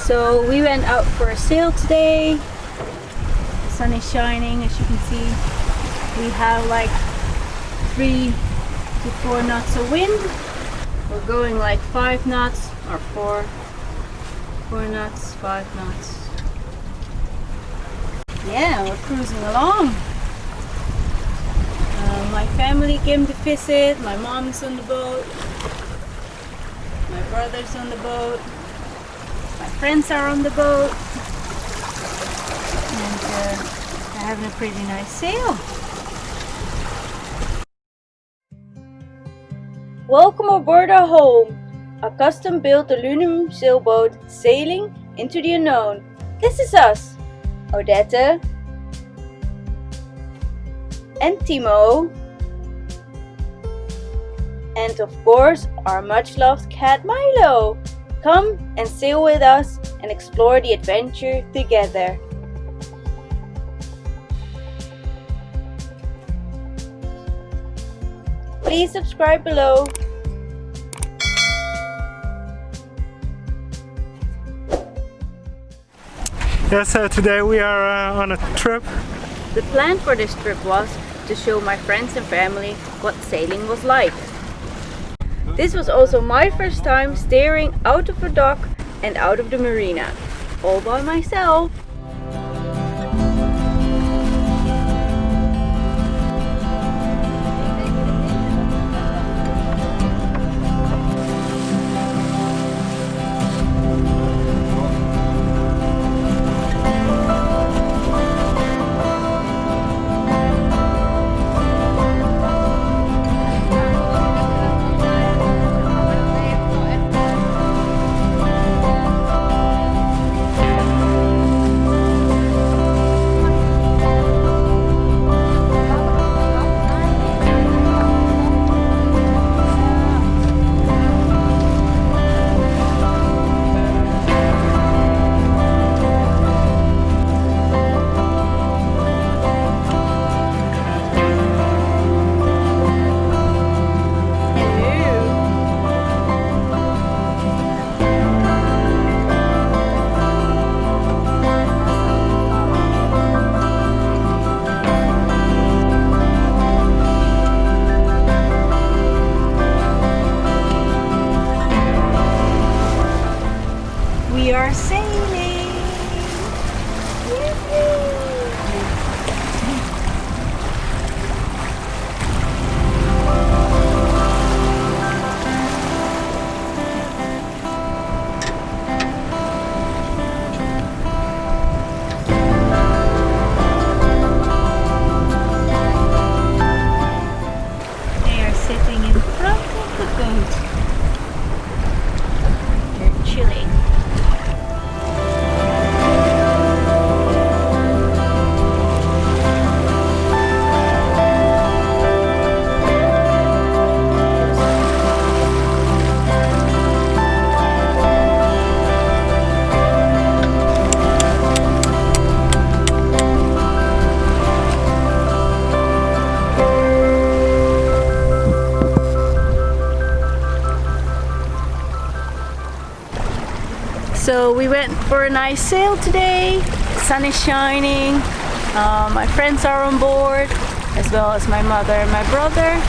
So we went out for a sail today. The sun is shining, as you can see. We have like 3 to 4 knots of wind. We're going like 5 knots or 4 knots, 5 knots. Yeah, we're cruising along. My family came to visit. My mom's on the boat. My brother's on the boat. My friends are on the boat. And they're having a pretty nice sail. Welcome aboard our home, a custom-built aluminum sailboat sailing into the unknown. This is us, Odette and Timo, and of course our much-loved cat Milo. Come and sail with us and explore the adventure together. Please subscribe below. Yes, today we are on a trip. The plan for this trip was to show my friends and family what sailing was like. This was also my first time steering out of a dock and out of the marina, all by myself. We are sailing! They are sitting in front of the boat. They're chilling. So we went for a nice sail today. The sun is shining. My friends are on board, as well as my mother and my brother.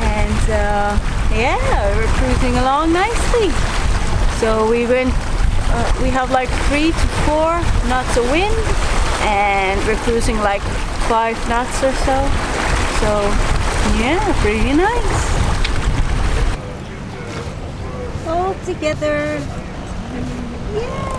And yeah, we're cruising along nicely. So we have like 3 to 4 knots of wind, and we're cruising like 5 knots or so. So yeah, pretty nice. All together. Yeah.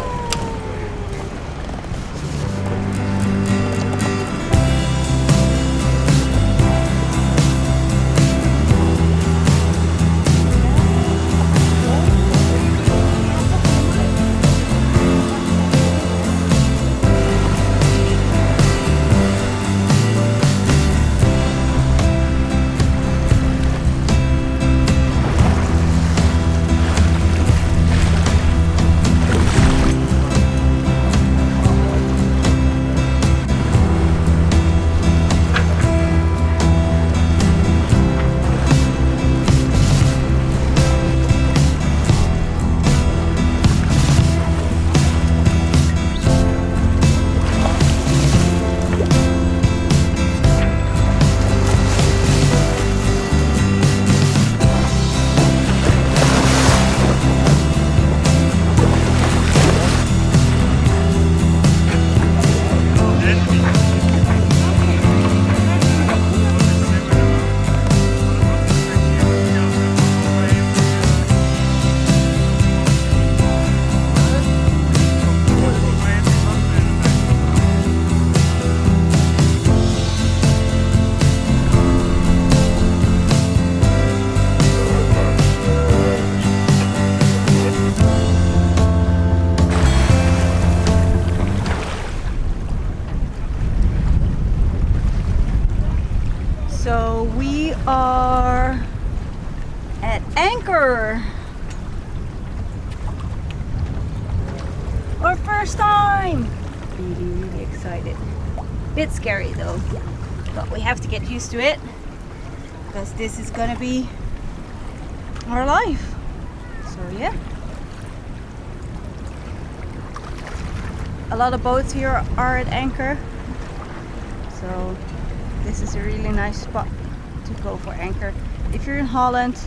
are at anchor. Our first time. Really excited. Bit scary though, but we have to get used to it because this is gonna be our life. So yeah. A lot of boats here are at anchor. So this is a really nice spot to go for anchor. If you're in Holland,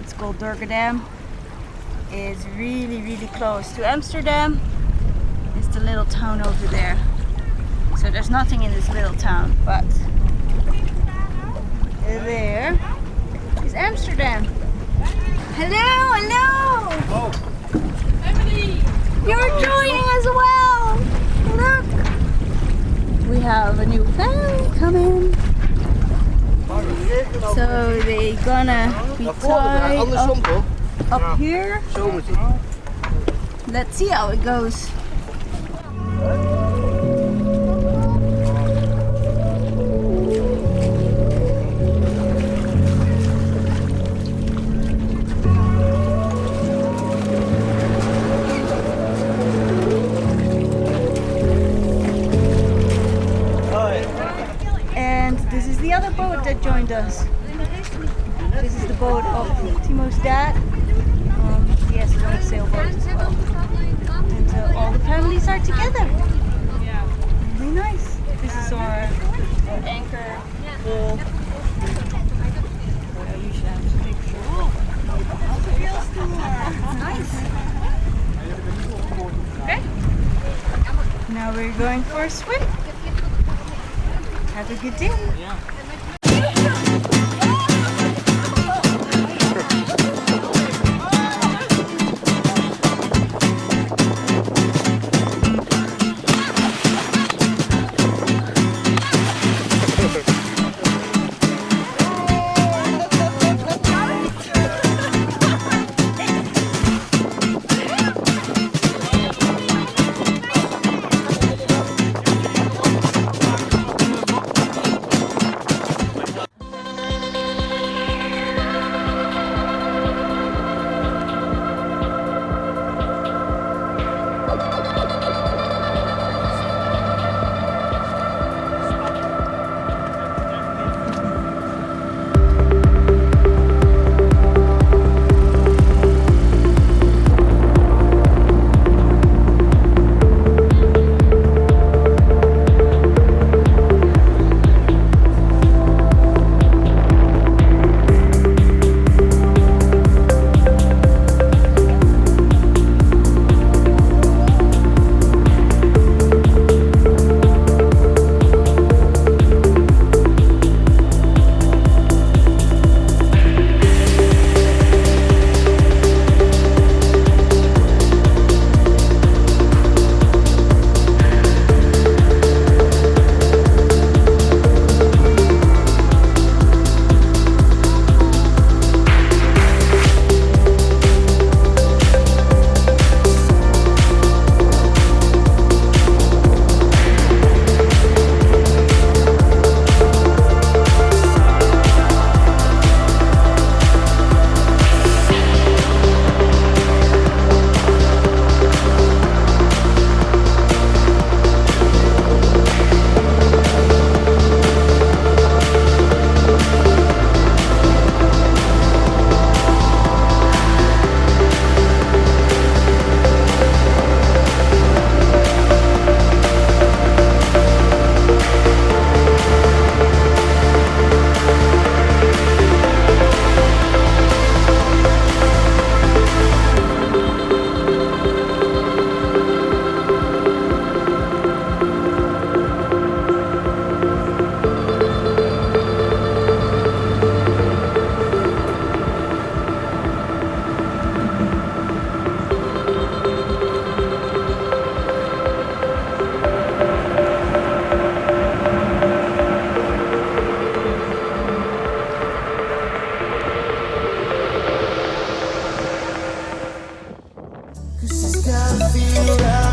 it's called Durgedam. It's really close to Amsterdam. It's the little town over there. So there's nothing in this little town, but there is Amsterdam. Hello! Oh, Emily! You're joining as well! Look! We have a new family coming. So they gonna be tied up here. Let's see how it goes. And this is the other boat that joined us. This is the boat of Timo's dad. He has his own sailboat as well. And all the families are together. Really nice. This is our anchor pool. You should have to take a picture. Nice. Okay. Now we're going for a swim. Have a good day. Cause it's gotta feel right.